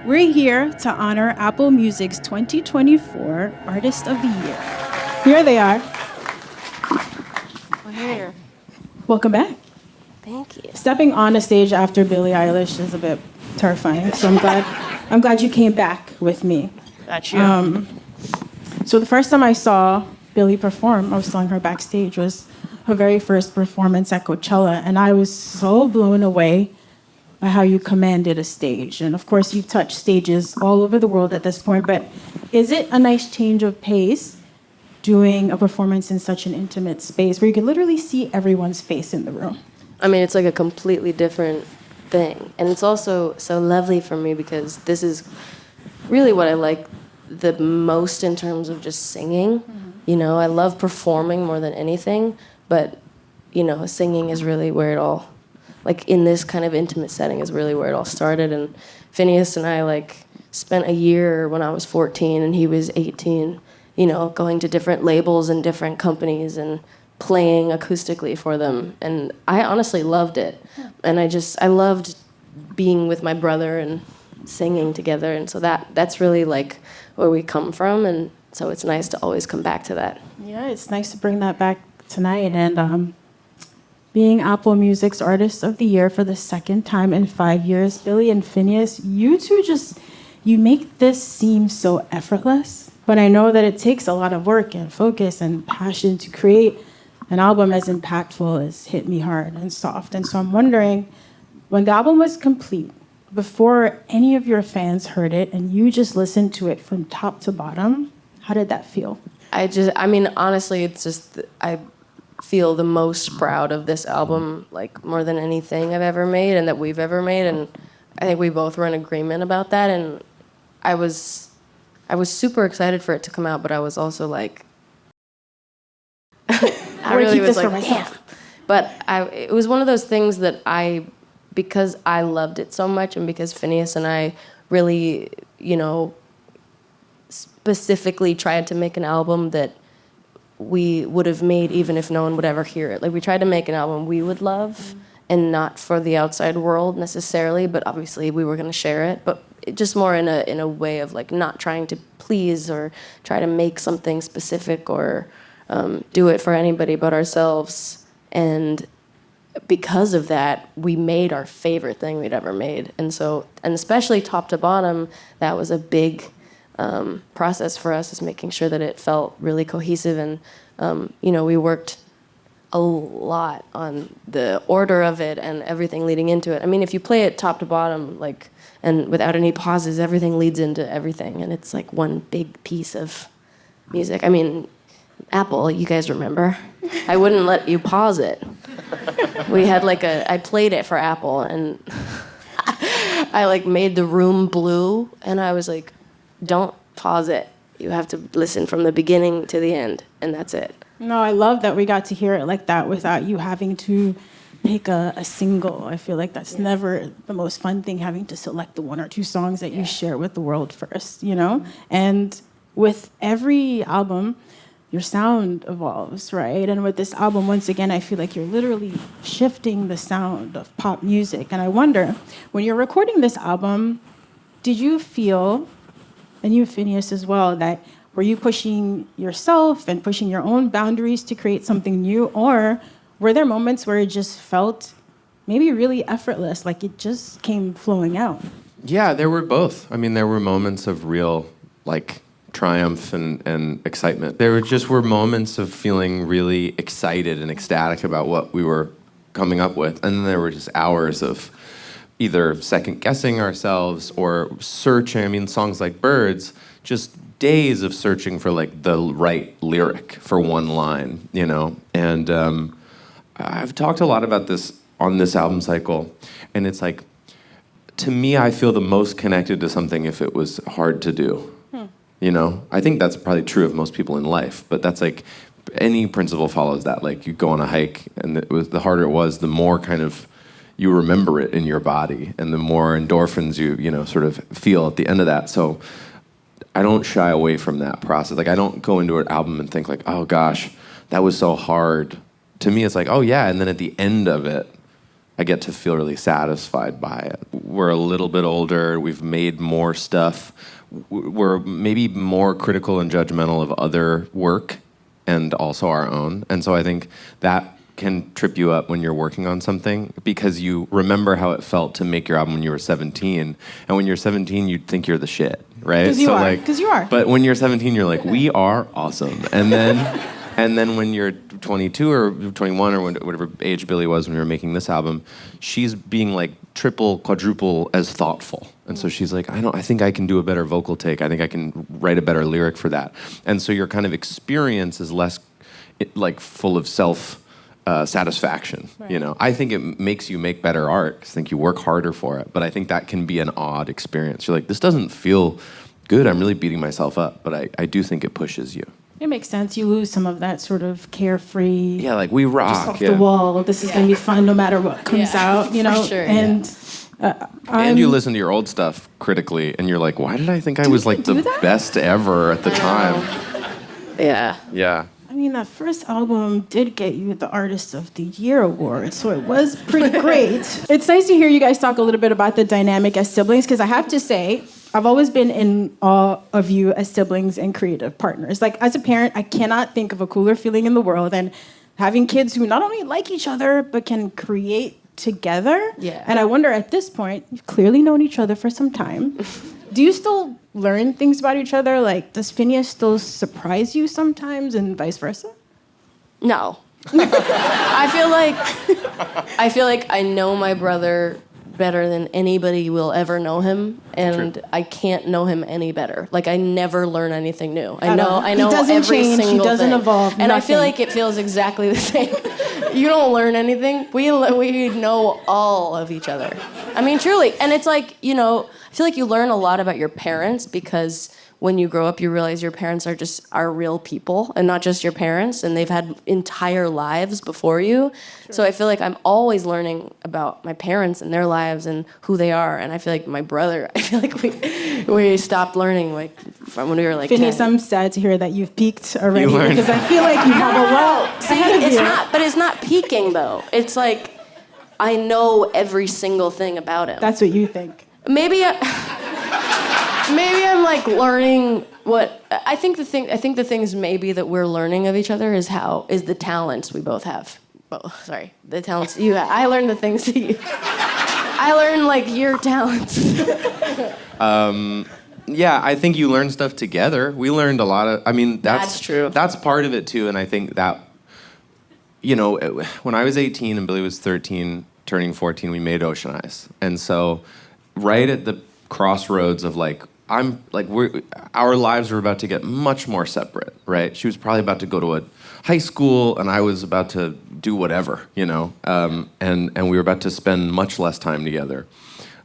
We're here to honor Apple Music's 2024 Artist of the Year. Here they are. We're here. Welcome back. Thank you. Stepping on a stage after Billie Eilish is a bit terrifying, so I'm glad you came back with me. Got you. So the first time I saw Billie perform, I was telling her backstage, was her very first performance at Coachella, and I was so blown away by how you commanded a stage. And of course, you've touched stages all over the world at this point, but is it a nice change of pace doing a performance in such an intimate space where you can literally see everyone's face in the room? I mean, it's like a completely different thing. And it's also so lovely for me because this is really what I like the most in terms of just singing. Mm-hmm. You know, I love performing more than anything, but, you know, singing is really where it all, like in this kind of intimate setting is really where it all started. And Finneas and I like spent a year when I was 14 and he was 18, you know, going to different labels and different companies and playing acoustically for them. And I honestly loved it. And I loved being with my brother and singing together. And so that's really like where we come from. And so it's nice to always come back to that. Yeah, it's nice to bring that back tonight. And being Apple Music's Artist of the Year for the second time in 5 years, Billie and Finneas, you two you make this seem so effortless. But I know that it takes a lot of work and focus and passion to create an album as impactful as Hit Me Hard and Soft. And so I'm wondering, when the album was complete, before any of your fans heard it and you just listened to it from top to bottom, how did that feel? I mean, honestly, it's just, I feel the most proud of this album, like more than anything I've ever made and that we've ever made. And I think we both were in agreement about that. And I was super excited for it to come out, but I was also like, I really was like, yeah. But it was one of those things that because I loved it so much and because Finneas and I really, you know, specifically tried to make an album that we would have made even if no one would ever hear it. Like, we tried to make an album we would love and not for the outside world necessarily, but obviously we were going to share it. But just more in a way of, like, not trying to please or try to make something specific or do it for anybody but ourselves. And because of that, we made our favorite thing we'd ever made. And especially top to bottom, that was a big process for us, is making sure that it felt really cohesive. And, you know, we worked a lot on the order of it and everything leading into it. I mean, if you play it top to bottom, like, and without any pauses, everything leads into everything. And it's like one big piece of music. I mean, Apple, you guys remember? I wouldn't let you pause it. We had I played it for Apple and I like made the room blue and I was like, don't pause it. You have to listen from the beginning to the end, and that's it. No, I love that we got to hear it like that without you having to pick a single. I feel like that's never the most fun thing, having to select the one or two songs that you share with the world first, you know? Mm-hmm. And with every album, your sound evolves, right? And with this album, once again, I feel like you're literally shifting the sound of pop music. And I wonder, when you're recording this album, did you feel, and you, Finneas, as well, that were you pushing yourself and pushing your own boundaries to create something new? Or were there moments where it just felt maybe really effortless, like it just came flowing out? Yeah, there were both. I mean, there were moments of real, like, triumph and excitement. There were moments of feeling really excited and ecstatic about what we were coming up with. And then there were just hours of either second-guessing ourselves or searching. I mean, songs like Birds, just days of searching for, like, the right lyric for one line, you know? And I've talked a lot about this on this album cycle, and it's like, to me, I feel the most connected to something if it was hard to do. You know, I think that's probably true of most people in life, but that's like, any principle follows that. Like, you go on a hike, and the harder it was, the more kind of you remember it in your body, and the more endorphins you know, sort of feel at the end of that. So I don't shy away from that process. Like, I don't go into an album and think like, oh gosh, that was so hard. To me, it's like, oh yeah, and then at the end of it, I get to feel really satisfied by it. We're a little bit older. We've made more stuff. We're maybe more critical and judgmental of other work and also our own. And so I think that can trip you up when you're working on something because you remember how it felt to make your album when you were 17. And when you're 17, you think you're the shit, right? Because you are. But when you're 17, you're like, we are awesome. And then when you're 22 or 21 or whatever age Billie was when we were making this album, she's being like triple, quadruple as thoughtful. And so she's like, I think I can do a better vocal take. I think I can write a better lyric for that. And so your kind of experience is less like full of satisfaction. Right. You know, I think it makes you make better art. I think you work harder for it. But I think that can be an odd experience. You're like, this doesn't feel good. I'm really beating myself up. But I do think it pushes you. It makes sense. You lose some of that sort of carefree. Yeah, like we rock. Just off the wall. This is going to be fun no matter what comes out, you know? For sure, And you listen to your old stuff critically, and you're like, why did I think I was like the best ever at the time? Yeah. Yeah. I mean, that first album did get you the Artist of the Year award, so it was pretty great. It's nice to hear you guys talk a little bit about the dynamic as siblings, because I have to say, I've always been in awe of you as siblings and creative partners. Like, as a parent, I cannot think of a cooler feeling in the world than having kids who not only like each other, but can create together. Yeah. And I wonder, at this point, you've clearly known each other for some time. Do you still learn things about each other? Like, does Finneas still surprise you sometimes and vice versa? No. I feel like I know my brother better than anybody will ever know him, and I can't know him any better. Like, I never learn anything new. I know He doesn't every change, single he doesn't thing. evolve, And I feel nothing. like it feels exactly the same. You don't learn anything. We know all of each other. I mean, truly. And it's like, you know, I feel like you learn a lot about your parents because when you grow up, you realize your parents are real people and not just your parents, and they've had entire lives before you. Sure. So I feel like I'm always learning about my parents and their lives and who they are. And I feel like my brother, I feel like we stopped learning like from when we were like Finneas, 10. I'm sad to hear that you've peaked already You learned. because I feel like you have a lot ahead of It's you. not, but it's not peaking though. It's like I know every single thing about him. That's what you think. Maybe I'm like learning what I think the things maybe that we're learning of each other is the talents we both have. Oh, sorry, the talents you have. I learned the things that you. I learned like your talents. Yeah, I think you learn stuff together. We learned a lot of. I mean, That's true. That's part of it too, and I think that, you know, when I was 18 and Billie was 13, turning 14, we made Ocean Eyes, and so right at the crossroads of like. Our lives were about to get much more separate, right? She was probably about to go to a high school, and I was about to do whatever, you know, and we were about to spend much less time together.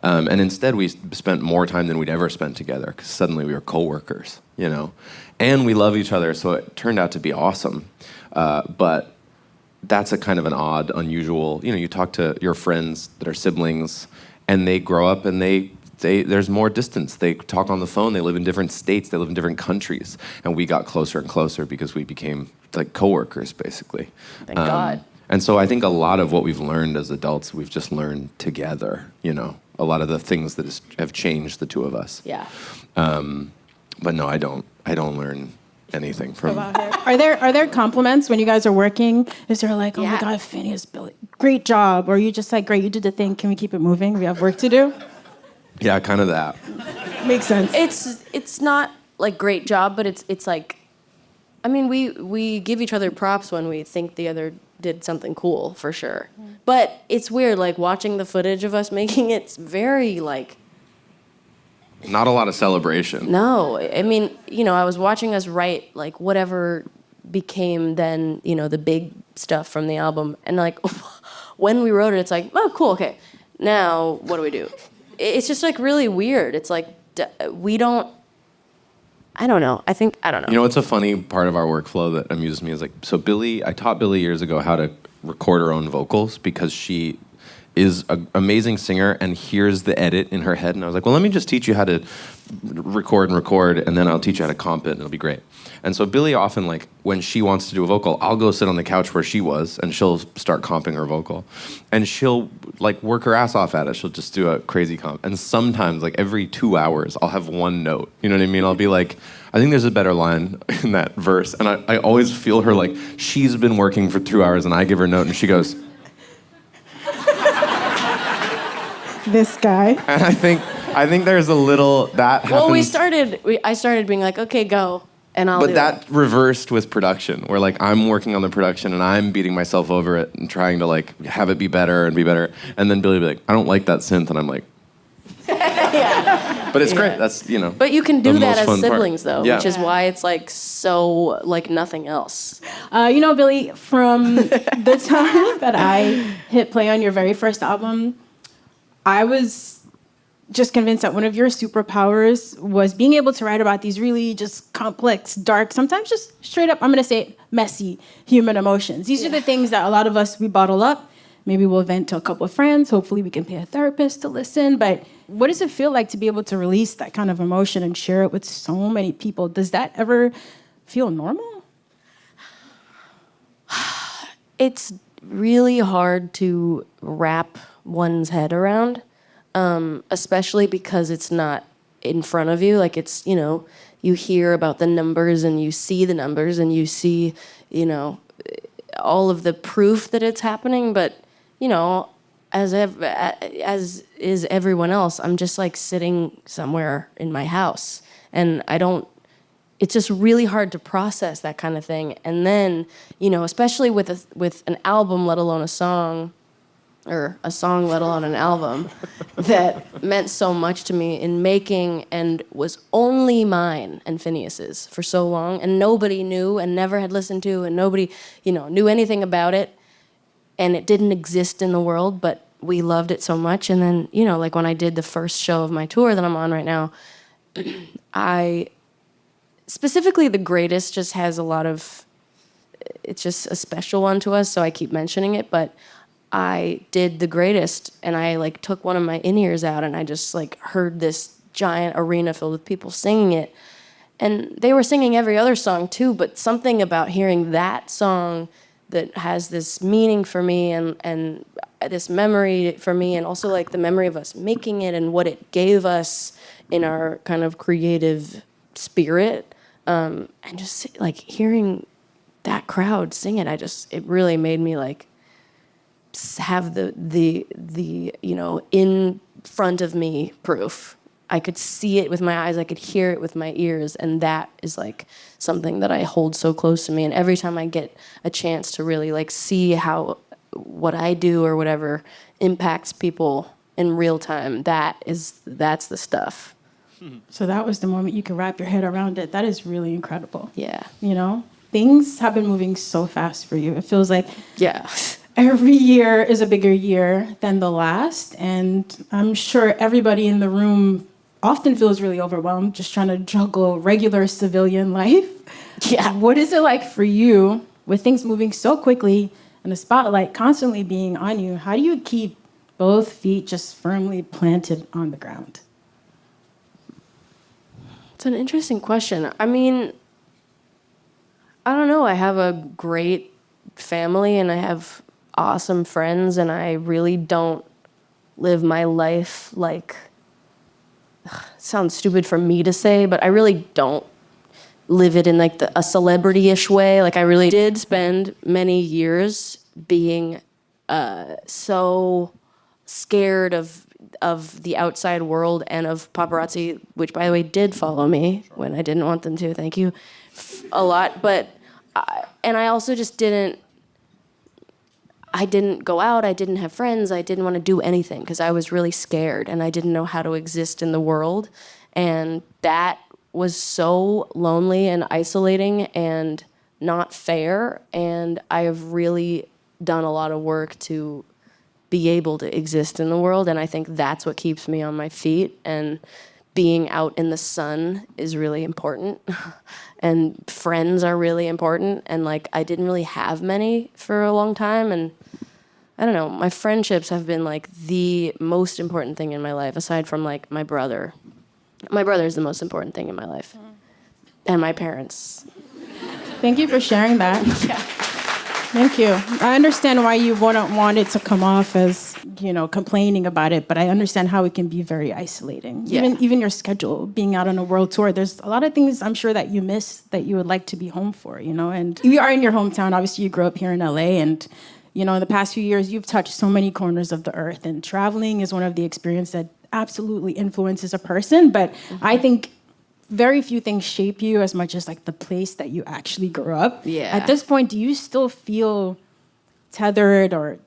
And instead, we spent more time than we'd ever spent together, because suddenly we were coworkers, you know, and we love each other, so it turned out to be awesome. But that's a kind of an odd, unusual, you know, you talk to your friends that are siblings, and they grow up and there's more distance. They talk on the phone. They live in different states. They live in different countries. And we got closer and closer because we became like coworkers, basically. Thank God. And so I think a lot of what we've learned as adults, we've just learned together. You know, a lot of the things that have changed the two of us. Yeah. But no, I don't learn anything from. Are there compliments when you guys are working? Is there like, oh my God, Finneas, Billie, great job? Or are you just like, great, you did the thing. Can we keep it moving? We have work to do. Yeah, kind of that. Makes sense. It's not like great job, but it's like, I mean, we give each other props when we think the other did something cool, for sure. But it's weird, like watching the footage of us making it, it's very like. Not a lot of celebration. No, I mean, you know, I was watching us write like whatever became then, you know, the big stuff from the album, and like when we wrote it, it's like, oh, cool, okay. Now what do we do? It's just like really weird. It's like we don't. I don't know. I don't know. You know what's a funny part of our workflow that amuses me is like, so I taught Billie years ago how to record her own vocals because she is an amazing singer and hears the edit in her head. And I was like, well, let me just teach you how to record, and then I'll teach you how to comp it, and it'll be great. And so Billie often, like, when she wants to do a vocal, I'll go sit on the couch where she was, and she'll start comping her vocal. And she'll, like, work her ass off at it. She'll just do a crazy comp. And sometimes, like, every 2 hours, I'll have one note. You know what I mean? I'll be like, I think there's a better line in that verse. And I always feel her, like, she's been working for 2 hours, and I give her a note, and she goes... This guy. And I think there's a little that happens. Well, I started being like, okay, go, and I'll. But do that it. reversed with production, where like I'm working on the production and I'm beating myself over it and trying to like have it be better, and then Billy will be like, I don't like that synth, and I'm like, Yeah. But it's great. That's But you can do the that most as fun part. siblings, though, Yeah. which is why it's like so like nothing else. Billy, from the time that I hit play on your very first album, I was just convinced that one of your superpowers was being able to write about these really just complex, dark, sometimes just straight up, I'm going to say it, messy human emotions. These are the things that a lot of us, we bottle up. Maybe we'll vent to a couple of friends. Hopefully we can pay a therapist to listen. But what does it feel like to be able to release that kind of emotion and share it with so many people? Does that ever feel normal? It's really hard to wrap one's head around, especially because it's not in front of you. Like it's, you hear about the numbers and you see the numbers and you see, all of the proof that it's happening. But, as is everyone else, I'm just like sitting somewhere in my house and it's just really hard to process that kind of thing. And then, especially with an album, let alone a song, or a song, let alone an album, that meant so much to me in making and was only mine and Finneas's for so long, and nobody knew and never had listened to, and nobody, knew anything about it, and it didn't exist in the world, but we loved it so much. And then, like when I did the first show of my tour that I'm on right now, specifically The Greatest just has it's just a special one to us, so I keep mentioning it, but I did The Greatest, and I like took one of my in-ears out, and I just like heard this giant arena filled with people singing it. And they were singing every other song too, but something about hearing that song that has this meaning for me and this memory for me, and also like the memory of us making it and what it gave us in our kind of creative spirit, and just like hearing that crowd sing it, it really made me like have the in front of me proof. I could see it with my eyes, I could hear it with my ears, and that is like something that I hold so close to me. And every time I get a chance to really like see how what I do or whatever impacts people in real time, that's the stuff. So that was the moment you could wrap your head around it. That is really incredible. Yeah. Things have been moving so fast for you. It feels like Yeah. every year is a bigger year than the last. And I'm sure everybody in the room often feels really overwhelmed just trying to juggle regular civilian life. Yeah. What is it like for you with things moving so quickly and the spotlight constantly being on you? How do you keep both feet just firmly planted on the ground? It's an interesting question. I mean, I don't know. I have a great family and I have awesome friends, and I really don't live my life like, it sounds stupid for me to say, but I really don't live it in like a celebrity-ish way. Like I really did spend many years being so scared of the outside world and of paparazzi, which by the way did follow me when I didn't want them to, thank you, a lot. But I also just didn't go out, I didn't have friends, I didn't want to do anything because I was really scared and I didn't know how to exist in the world. And that was so lonely and isolating and not fair. And I have really done a lot of work to be able to exist in the world. And I think that's what keeps me on my feet. And being out in the sun is really important. And friends are really important. And like, I didn't really have many for a long time. And I don't know, my friendships have been like the most important thing in my life, aside from like my brother. My brother is the most important thing in my life. And my parents. Thank you for sharing that. Thank you. I understand why you wouldn't want it to come off as, complaining about it, but I understand how it can be very isolating. Yeah. Even your schedule, being out on a world tour, there's a lot of things I'm sure that you miss that you would like to be home for, and you are in your hometown. Obviously, you grew up here in LA, and, in the past few years, you've touched so many corners of the earth, and traveling is one of the experiences that absolutely influences a person, but I think very few things shape you as much as like the place that you actually grew up. Yeah. At this point, do you still feel tethered or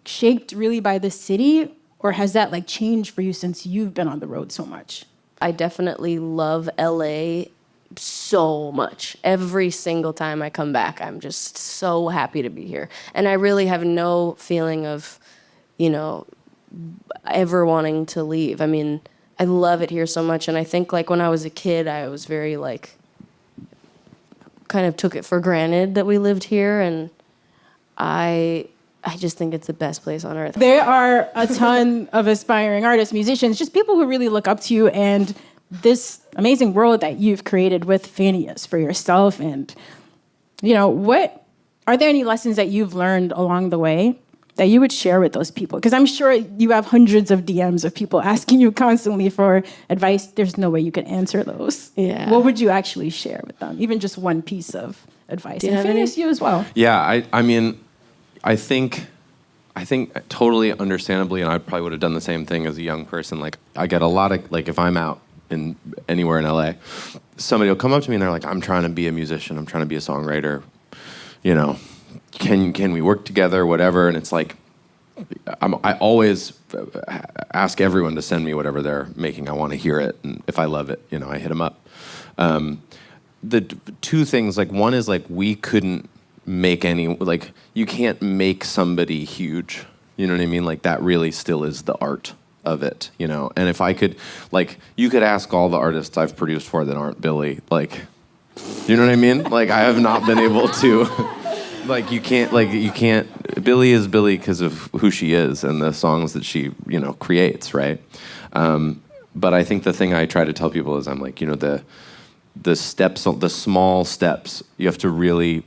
shaped really by the city, or has that like changed for you since you've been on the road so much? I definitely love LA so much. Every single time I come back, I'm just so happy to be here. And I really have no feeling of, ever wanting to leave. I mean, I love it here so much, and I think like when I was a kid, I was very like kind of took it for granted that we lived here, and I just think it's the best place on earth. There are a ton of aspiring artists, musicians, just people who really look up to you and this amazing world that you've created with Finneas for yourself. And what are there any lessons that you've learned along the way that you would share with those people? Because I'm sure you have hundreds of DMs of people asking you constantly for advice. There's no way you can answer those. Yeah. What would you actually share with them? Even just one piece of advice. Do you have Finneas, any? you as well. Yeah, I mean, I think totally understandably, and I probably would have done the same thing as a young person. Like, I get a lot of, like, if I'm out in anywhere in LA, somebody will come up to me and they're like, I'm trying to be a musician, I'm trying to be a songwriter, can we work together, whatever. And it's like, I always ask everyone to send me whatever they're making. I want to hear it, and if I love it, I hit them up. The two things, like, one is like, we couldn't make any, like, you can't make somebody huge, you know what I mean? Like, that really still is the art of it, and if I could, like, you could ask all the artists I've produced for that aren't Billie, like, you know what I mean? Like, I have not been able to you can't, Billie is Billie because of who she is and the songs that she, creates, right? But I think the thing I try to tell people is, I'm like, the steps, the small steps, you have to really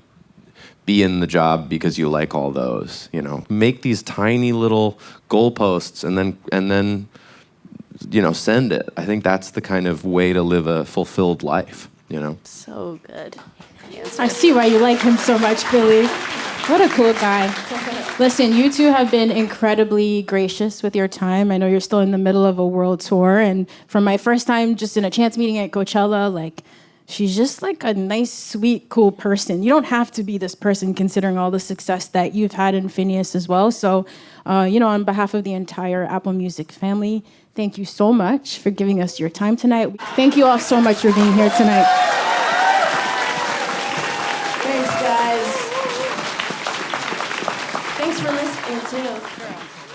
be in the job because you like all those, Make these tiny little goalposts and then send it. I think that's the kind of way to live a fulfilled life, So good. I see why you like him so much, Billie. What a cool guy. Listen, you two have been incredibly gracious with your time. I know you're still in the middle of a world tour, and from my first time just in a chance meeting at Coachella, like, she's just like a nice, sweet, cool person. You don't have to be this person considering all the success that you've had in Finneas as well. So, on behalf of the entire Apple Music family, thank you so much for giving us your time tonight. Thank you all so much for being here tonight. Thanks, guys. Thanks for listening, too.